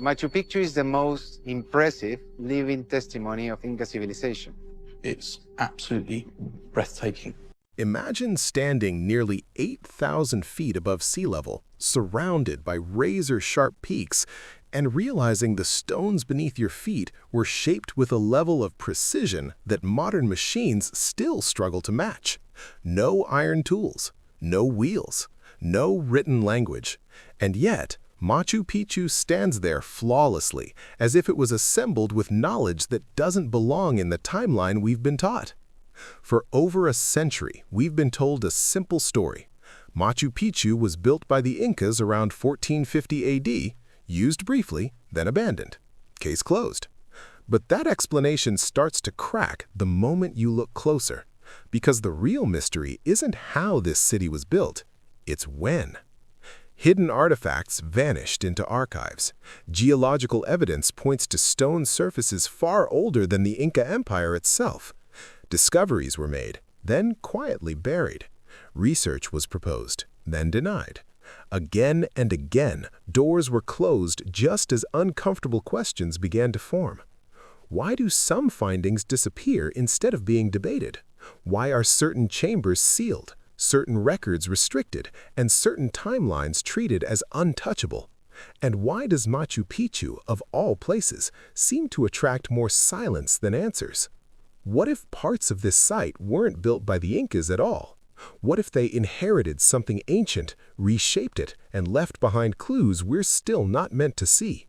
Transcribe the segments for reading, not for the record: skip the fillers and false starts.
Machu Picchu is the most impressive living testimony of Inca civilization. It's absolutely breathtaking. Imagine standing nearly 8,000 feet above sea level, surrounded by razor-sharp peaks, and realizing the stones beneath your feet were shaped with a level of precision that modern machines still struggle to match. No iron tools, no wheels, no written language, and yet Machu Picchu stands there flawlessly, as if it was assembled with knowledge that doesn't belong in the timeline we've been taught. For over a century, we've been told a simple story. Machu Picchu was built by the Incas around 1450 AD, used briefly, then abandoned. Case closed. But that explanation starts to crack the moment you look closer, because the real mystery isn't how this city was built, it's when. Hidden artifacts vanished into archives. Geological evidence points to stone surfaces far older than the Inca Empire itself. Discoveries were made, then quietly buried. Research was proposed, then denied. Again and again, doors were closed just as uncomfortable questions began to form. Why do some findings disappear instead of being debated? Why are certain chambers sealed, certain records restricted, and certain timelines treated as untouchable? And why does Machu Picchu, of all places, seem to attract more silence than answers? What if parts of this site weren't built by the Incas at all? What if they inherited something ancient, reshaped it, and left behind clues we're still not meant to see?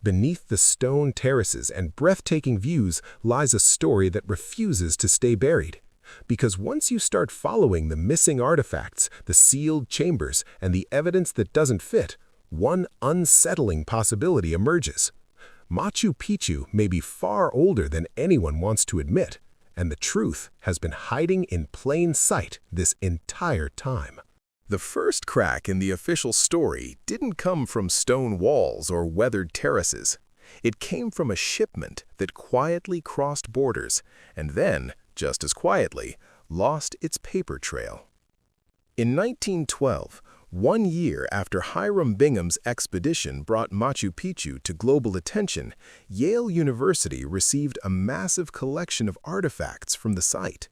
Beneath the stone terraces and breathtaking views lies a story that refuses to stay buried. Because once you start following the missing artifacts, the sealed chambers, and the evidence that doesn't fit, one unsettling possibility emerges. Machu Picchu may be far older than anyone wants to admit, and the truth has been hiding in plain sight this entire time. The first crack in the official story didn't come from stone walls or weathered terraces. It came from a shipment that quietly crossed borders, and then, just as quietly, lost its paper trail. In 1912, 1 year after Hiram Bingham's expedition brought Machu Picchu to global attention, Yale University received a massive collection of artifacts from the site.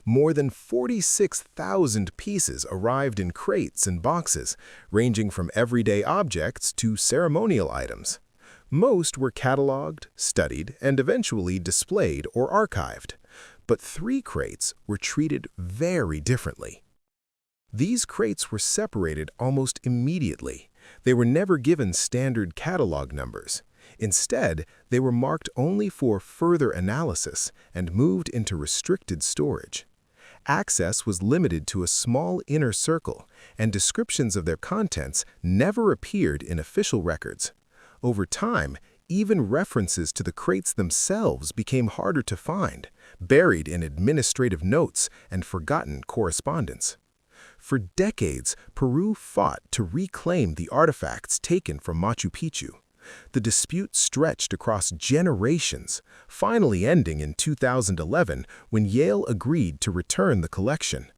More than 46,000 pieces arrived in crates and boxes, ranging from everyday objects to ceremonial items. Most were cataloged, studied, and eventually displayed or archived. But 3 crates were treated very differently. These crates were separated almost immediately. They were never given standard catalog numbers. Instead, they were marked only for further analysis and moved into restricted storage. Access was limited to a small inner circle, and descriptions of their contents never appeared in official records. Over time, even references to the crates themselves became harder to find, buried in administrative notes and forgotten correspondence. For decades, Peru fought to reclaim the artifacts taken from Machu Picchu. The dispute stretched across generations, finally ending in 2011 when Yale agreed to return the collection.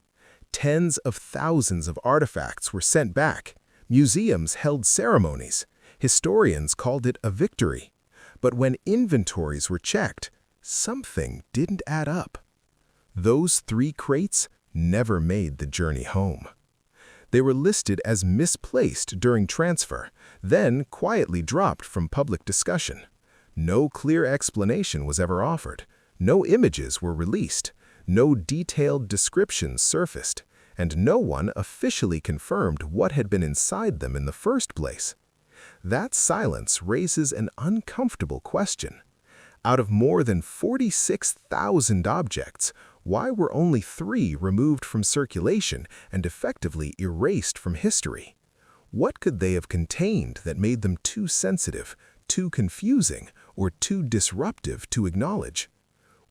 Tens of thousands of artifacts were sent back. Museums held ceremonies. Historians called it a victory. But when inventories were checked, something didn't add up. Those 3 crates never made the journey home. They were listed as misplaced during transfer, then quietly dropped from public discussion. No clear explanation was ever offered. No images were released. No detailed descriptions surfaced. And no one officially confirmed what had been inside them in the first place. That silence raises an uncomfortable question. Out of more than 46,000 objects, why were only 3 removed from circulation and effectively erased from history? What could they have contained that made them too sensitive, too confusing, or too disruptive to acknowledge?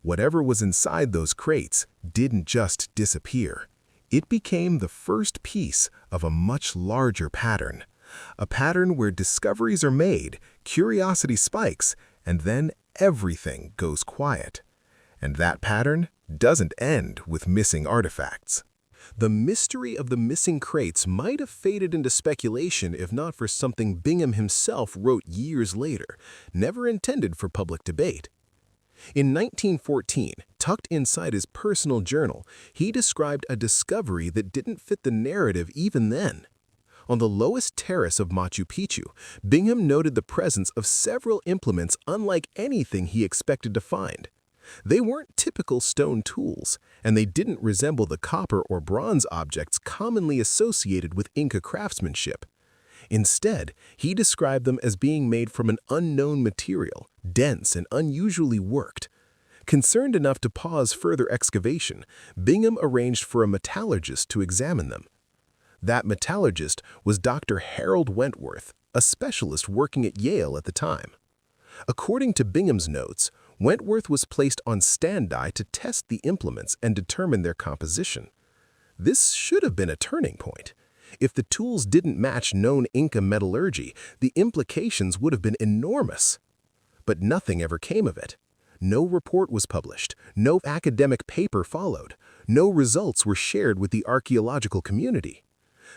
Whatever was inside those crates didn't just disappear. It became the first piece of a much larger pattern. A pattern where discoveries are made, curiosity spikes, and then everything goes quiet. And that pattern doesn't end with missing artifacts. The mystery of the missing crates might have faded into speculation if not for something Bingham himself wrote years later, never intended for public debate. In 1914, tucked inside his personal journal, he described a discovery that didn't fit the narrative even then. On the lowest terrace of Machu Picchu, Bingham noted the presence of several implements unlike anything he expected to find. They weren't typical stone tools, and they didn't resemble the copper or bronze objects commonly associated with Inca craftsmanship. Instead, he described them as being made from an unknown material, dense and unusually worked. Concerned enough to pause further excavation, Bingham arranged for a metallurgist to examine them. That metallurgist was Dr. Harold Wentworth, a specialist working at Yale at the time. According to Bingham's notes, Wentworth was placed on standby to test the implements and determine their composition. This should have been a turning point. If the tools didn't match known Inca metallurgy, the implications would have been enormous. But nothing ever came of it. No report was published, no academic paper followed, no results were shared with the archaeological community.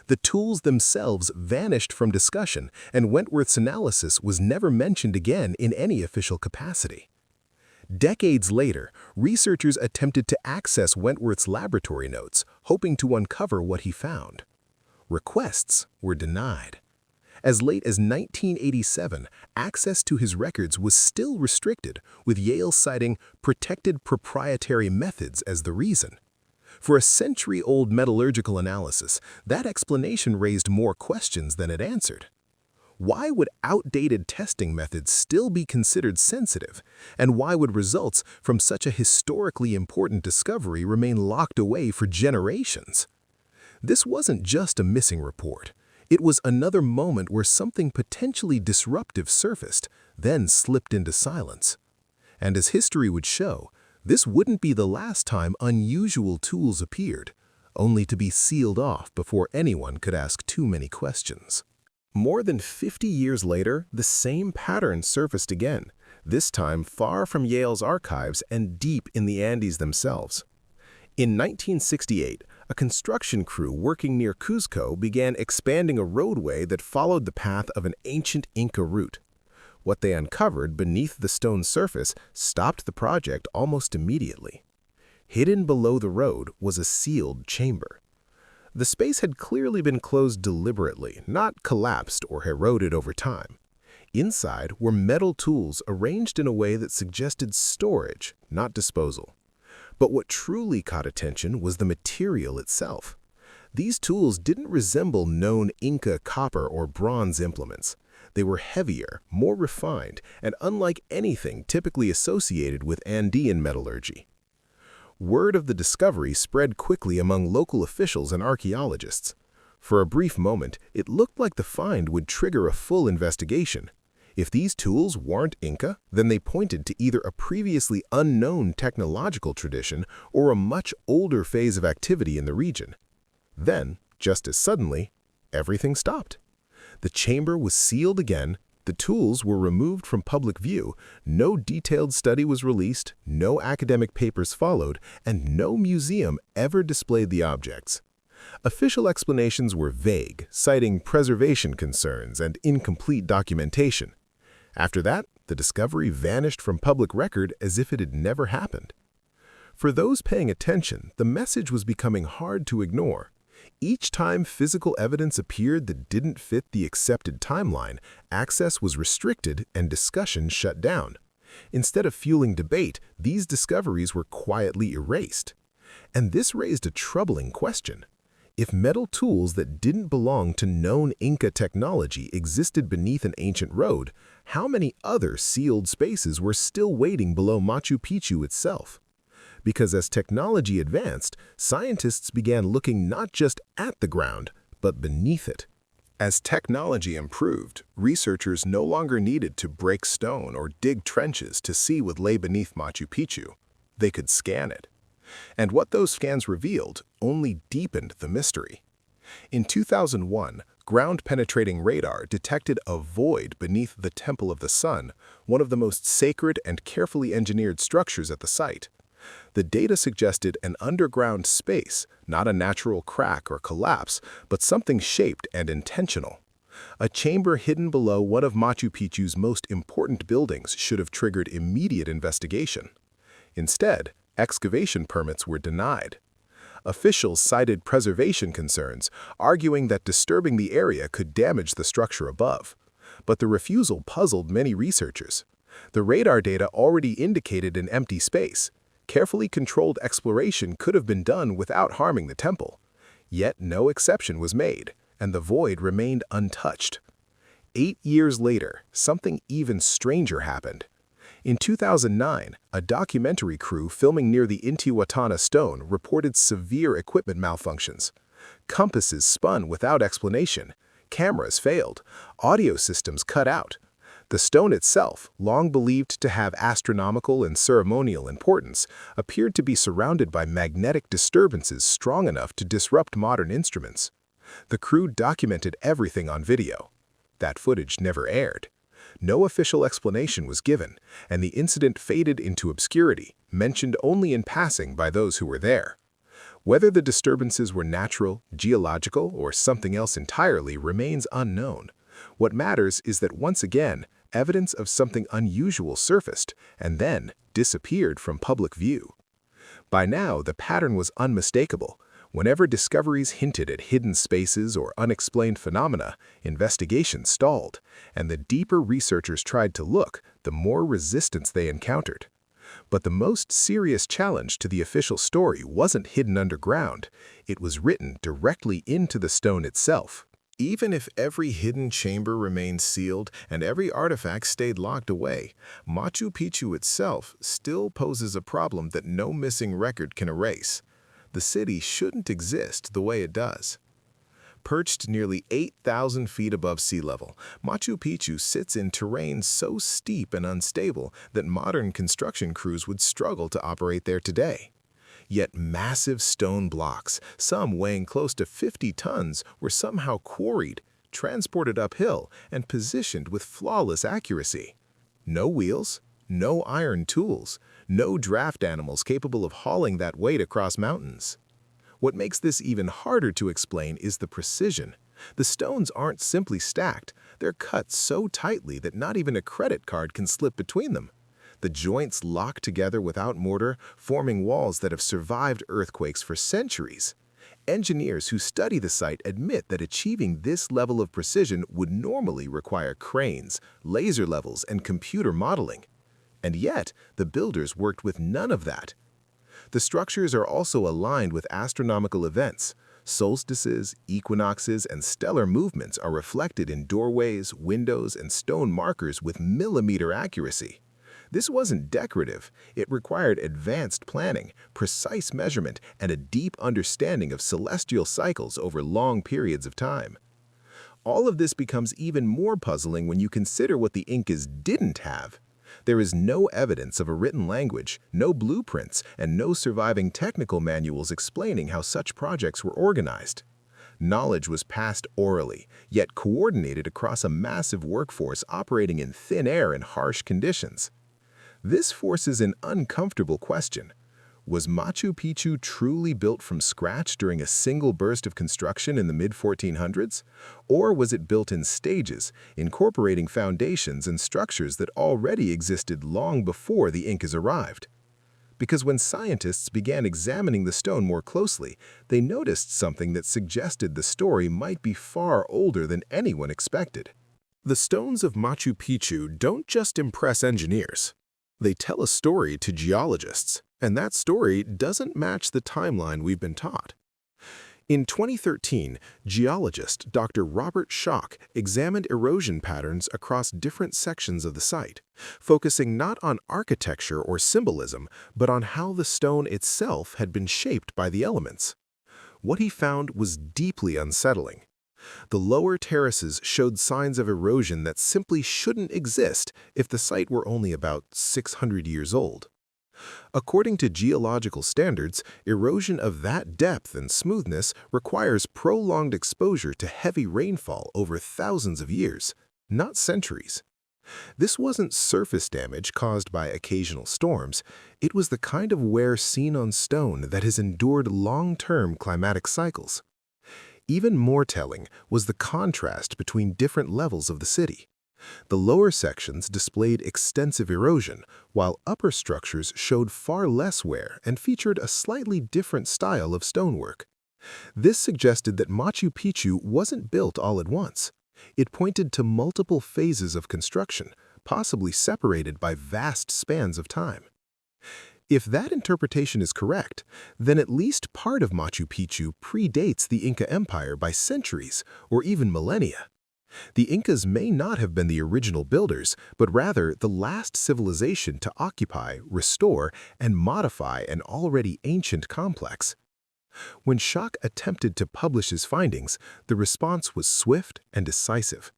The tools themselves vanished from discussion, and Wentworth's analysis was never mentioned again in any official capacity. Decades later, researchers attempted to access Wentworth's laboratory notes, hoping to uncover what he found. Requests were denied. As late as 1987, access to his records was still restricted, with Yale citing protected proprietary methods as the reason. For a century-old metallurgical analysis, that explanation raised more questions than it answered. Why would outdated testing methods still be considered sensitive? And why would results from such a historically important discovery remain locked away for generations? This wasn't just a missing report. It was another moment where something potentially disruptive surfaced, then slipped into silence. And as history would show, this wouldn't be the last time unusual tools appeared, only to be sealed off before anyone could ask too many questions. More than 50 years later, the same pattern surfaced again, this time far from Yale's archives and deep in the Andes themselves. In 1968, a construction crew working near Cuzco began expanding a roadway that followed the path of an ancient Inca route. What they uncovered beneath the stone surface stopped the project almost immediately. Hidden below the road was a sealed chamber. The space had clearly been closed deliberately, not collapsed or eroded over time. Inside were metal tools arranged in a way that suggested storage, not disposal. But what truly caught attention was the material itself. These tools didn't resemble known Inca copper or bronze implements. They were heavier, more refined, and unlike anything typically associated with Andean metallurgy. Word of the discovery spread quickly among local officials and archaeologists. For a brief moment, it looked like the find would trigger a full investigation. If these tools weren't Inca, then they pointed to either a previously unknown technological tradition or a much older phase of activity in the region. Then, just as suddenly, everything stopped. The chamber was sealed again, the tools were removed from public view, no detailed study was released, no academic papers followed, and no museum ever displayed the objects. Official explanations were vague, citing preservation concerns and incomplete documentation. After that, the discovery vanished from public record as if it had never happened. For those paying attention, the message was becoming hard to ignore. Each time physical evidence appeared that didn't fit the accepted timeline, access was restricted and discussion shut down. Instead of fueling debate, these discoveries were quietly erased. And this raised a troubling question. If metal tools that didn't belong to known Inca technology existed beneath an ancient road, how many other sealed spaces were still waiting below Machu Picchu itself? Because as technology advanced, scientists began looking not just at the ground, but beneath it. As technology improved, researchers no longer needed to break stone or dig trenches to see what lay beneath Machu Picchu. They could scan it. And what those scans revealed only deepened the mystery. In 2001, ground-penetrating radar detected a void beneath the Temple of the Sun, one of the most sacred and carefully engineered structures at the site. The data suggested an underground space, not a natural crack or collapse, but something shaped and intentional. A chamber hidden below one of Machu Picchu's most important buildings should have triggered immediate investigation. Instead, excavation permits were denied. Officials cited preservation concerns, arguing that disturbing the area could damage the structure above. But the refusal puzzled many researchers. The radar data already indicated an empty space. Carefully controlled exploration could have been done without harming the temple. Yet no exception was made, and the void remained untouched. 8 years later, something even stranger happened. In 2009, a documentary crew filming near the Intihuatana stone reported severe equipment malfunctions. Compasses spun without explanation, cameras failed, audio systems cut out. The stone itself, long believed to have astronomical and ceremonial importance, appeared to be surrounded by magnetic disturbances strong enough to disrupt modern instruments. The crew documented everything on video. That footage never aired. No official explanation was given, and the incident faded into obscurity, mentioned only in passing by those who were there. Whether the disturbances were natural, geological, or something else entirely remains unknown. What matters is that once again, evidence of something unusual surfaced and then disappeared from public view. By now, the pattern was unmistakable. Whenever discoveries hinted at hidden spaces or unexplained phenomena, investigations stalled, and the deeper researchers tried to look, the more resistance they encountered. But the most serious challenge to the official story wasn't hidden underground. It was written directly into the stone itself. Even if every hidden chamber remained sealed and every artifact stayed locked away, Machu Picchu itself still poses a problem that no missing record can erase. The city shouldn't exist the way it does. Perched nearly 8,000 feet above sea level, Machu Picchu sits in terrain so steep and unstable that modern construction crews would struggle to operate there today. Yet massive stone blocks, some weighing close to 50 tons, were somehow quarried, transported uphill, and positioned with flawless accuracy. No wheels, no iron tools, no draft animals capable of hauling that weight across mountains. What makes this even harder to explain is the precision. The stones aren't simply stacked, they're cut so tightly that not even a credit card can slip between them. The joints lock together without mortar, forming walls that have survived earthquakes for centuries. Engineers who study the site admit that achieving this level of precision would normally require cranes, laser levels, and computer modeling. And yet, the builders worked with none of that. The structures are also aligned with astronomical events. Solstices, equinoxes, and stellar movements are reflected in doorways, windows, and stone markers with millimeter accuracy. This wasn't decorative. It required advanced planning, precise measurement, and a deep understanding of celestial cycles over long periods of time. All of this becomes even more puzzling when you consider what the Incas didn't have. There is no evidence of a written language, no blueprints, and no surviving technical manuals explaining how such projects were organized. Knowledge was passed orally, yet coordinated across a massive workforce operating in thin air and harsh conditions. This forces an uncomfortable question. Was Machu Picchu truly built from scratch during a single burst of construction in the mid-1400s? Or was it built in stages, incorporating foundations and structures that already existed long before the Incas arrived? Because when scientists began examining the stone more closely, they noticed something that suggested the story might be far older than anyone expected. The stones of Machu Picchu don't just impress engineers. They tell a story to geologists, and that story doesn't match the timeline we've been taught. In 2013, geologist Dr. Robert Schock examined erosion patterns across different sections of the site, focusing not on architecture or symbolism, but on how the stone itself had been shaped by the elements. What he found was deeply unsettling. The lower terraces showed signs of erosion that simply shouldn't exist if the site were only about 600 years old. According to geological standards, erosion of that depth and smoothness requires prolonged exposure to heavy rainfall over thousands of years, not centuries. This wasn't surface damage caused by occasional storms. It was the kind of wear seen on stone that has endured long-term climatic cycles. Even more telling was the contrast between different levels of the city. The lower sections displayed extensive erosion, while upper structures showed far less wear and featured a slightly different style of stonework. This suggested that Machu Picchu wasn't built all at once. It pointed to multiple phases of construction, possibly separated by vast spans of time. If that interpretation is correct, then at least part of Machu Picchu predates the Inca Empire by centuries or even millennia. The Incas may not have been the original builders, but rather the last civilization to occupy, restore, and modify an already ancient complex. When Schock attempted to publish his findings, the response was swift and decisive.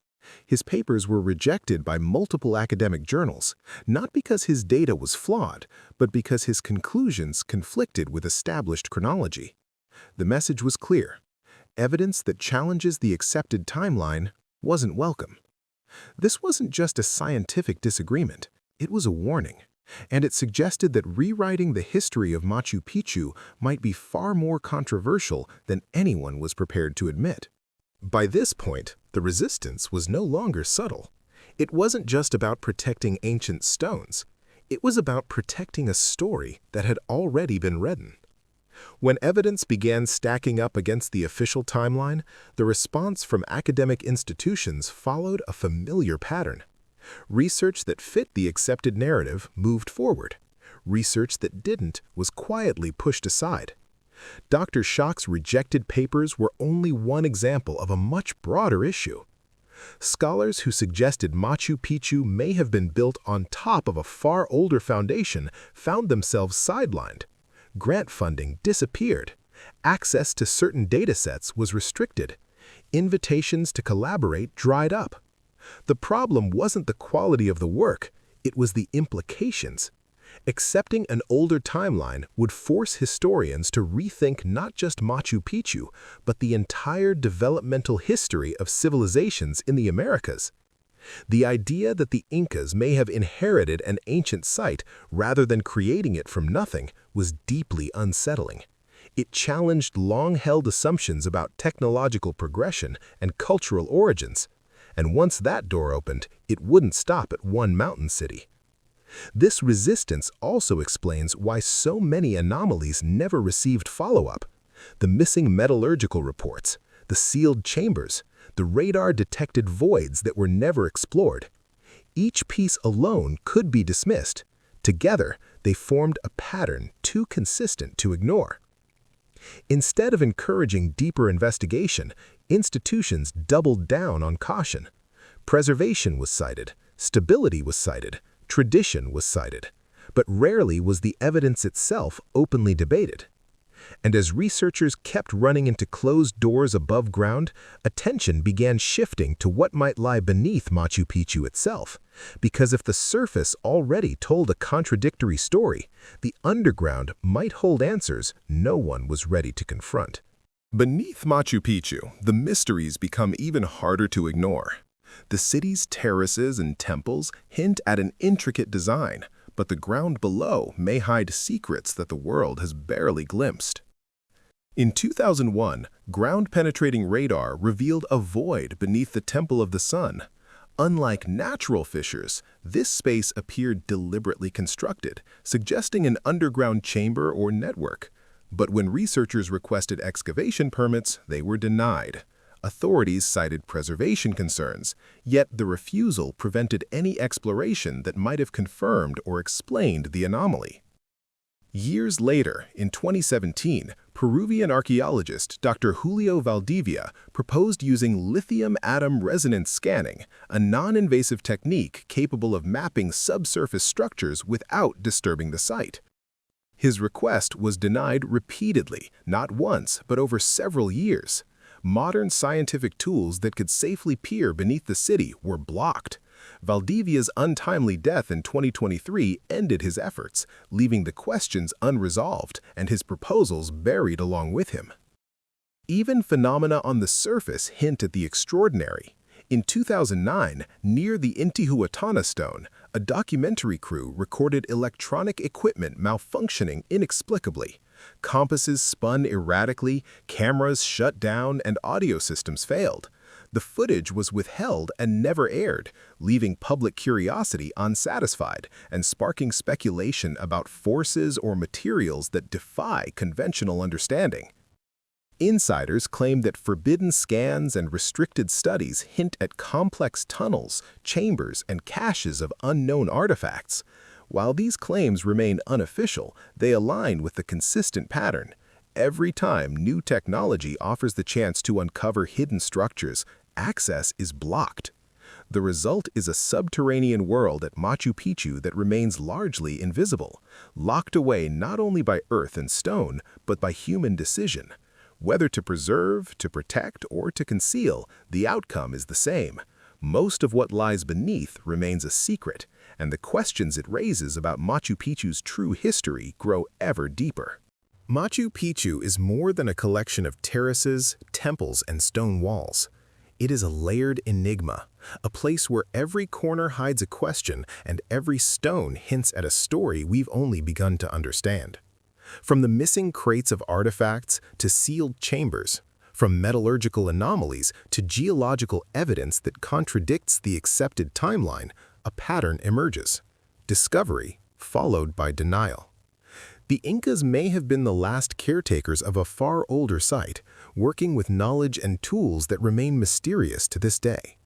His papers were rejected by multiple academic journals, not because his data was flawed, but because his conclusions conflicted with established chronology. The message was clear. Evidence that challenges the accepted timeline wasn't welcome. This wasn't just a scientific disagreement, it was a warning, and it suggested that rewriting the history of Machu Picchu might be far more controversial than anyone was prepared to admit. By this point, the resistance was no longer subtle. It wasn't just about protecting ancient stones. It was about protecting a story that had already been written. When evidence began stacking up against the official timeline, the response from academic institutions followed a familiar pattern. Research that fit the accepted narrative moved forward. Research that didn't was quietly pushed aside. Dr. Schock's rejected papers were only one example of a much broader issue. Scholars who suggested Machu Picchu may have been built on top of a far older foundation found themselves sidelined. Grant funding disappeared. Access to certain datasets was restricted. Invitations to collaborate dried up. The problem wasn't the quality of the work, it was the implications. Accepting an older timeline would force historians to rethink not just Machu Picchu, but the entire developmental history of civilizations in the Americas. The idea that the Incas may have inherited an ancient site rather than creating it from nothing was deeply unsettling. It challenged long-held assumptions about technological progression and cultural origins. And once that door opened, it wouldn't stop at one mountain city. This resistance also explains why so many anomalies never received follow-up. The missing metallurgical reports, the sealed chambers, the radar-detected voids that were never explored. Each piece alone could be dismissed. Together, they formed a pattern too consistent to ignore. Instead of encouraging deeper investigation, institutions doubled down on caution. Preservation was cited, stability was cited, tradition was cited, but rarely was the evidence itself openly debated. And as researchers kept running into closed doors above ground, attention began shifting to what might lie beneath Machu Picchu itself. Because if the surface already told a contradictory story, the underground might hold answers no one was ready to confront. Beneath Machu Picchu, the mysteries become even harder to ignore. The city's terraces and temples hint at an intricate design, but the ground below may hide secrets that the world has barely glimpsed. In 2001, ground-penetrating radar revealed a void beneath the Temple of the Sun. Unlike natural fissures, this space appeared deliberately constructed, suggesting an underground chamber or network. But when researchers requested excavation permits, they were denied. Authorities cited preservation concerns, yet the refusal prevented any exploration that might have confirmed or explained the anomaly. Years later, in 2017, Peruvian archaeologist Dr. Julio Valdivia proposed using lithium atom resonance scanning, a non-invasive technique capable of mapping subsurface structures without disturbing the site. His request was denied repeatedly, not once, but over several years. Modern scientific tools that could safely peer beneath the city were blocked. Valdivia's untimely death in 2023 ended his efforts, leaving the questions unresolved and his proposals buried along with him. Even phenomena on the surface hint at the extraordinary. In 2009, near the Intihuatana stone, a documentary crew recorded electronic equipment malfunctioning inexplicably. Compasses spun erratically, cameras shut down, and audio systems failed. The footage was withheld and never aired, leaving public curiosity unsatisfied and sparking speculation about forces or materials that defy conventional understanding. Insiders claim that forbidden scans and restricted studies hint at complex tunnels, chambers, and caches of unknown artifacts. While these claims remain unofficial, they align with the consistent pattern. Every time new technology offers the chance to uncover hidden structures, access is blocked. The result is a subterranean world at Machu Picchu that remains largely invisible, locked away not only by earth and stone, but by human decision. Whether to preserve, to protect, or to conceal, the outcome is the same. Most of what lies beneath remains a secret, and the questions it raises about Machu Picchu's true history grow ever deeper. Machu Picchu is more than a collection of terraces, temples, and stone walls. It is a layered enigma, a place where every corner hides a question and every stone hints at a story we've only begun to understand. From the missing crates of artifacts to sealed chambers, from metallurgical anomalies to geological evidence that contradicts the accepted timeline, a pattern emerges. Discovery followed by denial. The Incas may have been the last caretakers of a far older site, working with knowledge and tools that remain mysterious to this day.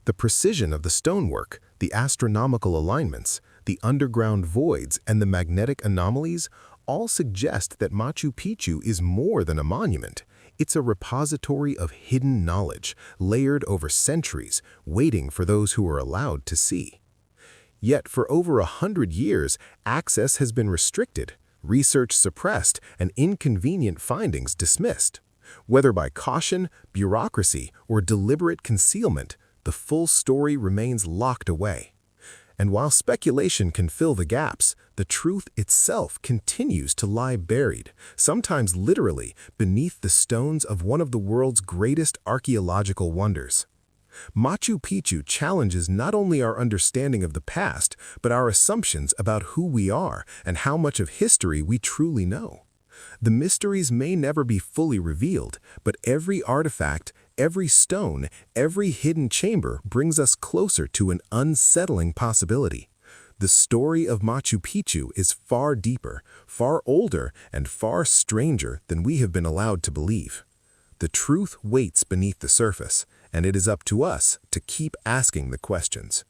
The precision of the stonework, the astronomical alignments, the underground voids, and the magnetic anomalies all suggest that Machu Picchu is more than a monument. It's a repository of hidden knowledge, layered over centuries, waiting for those who are allowed to see. Yet for over 100 years, access has been restricted, research suppressed, and inconvenient findings dismissed. Whether by caution, bureaucracy, or deliberate concealment, the full story remains locked away. And while speculation can fill the gaps, the truth itself continues to lie buried, sometimes literally, beneath the stones of one of the world's greatest archaeological wonders. Machu Picchu challenges not only our understanding of the past, but our assumptions about who we are and how much of history we truly know. The mysteries may never be fully revealed, but every artifact, every stone, every hidden chamber brings us closer to an unsettling possibility. The story of Machu Picchu is far deeper, far older, and far stranger than we have been allowed to believe. The truth waits beneath the surface, and it is up to us to keep asking the questions.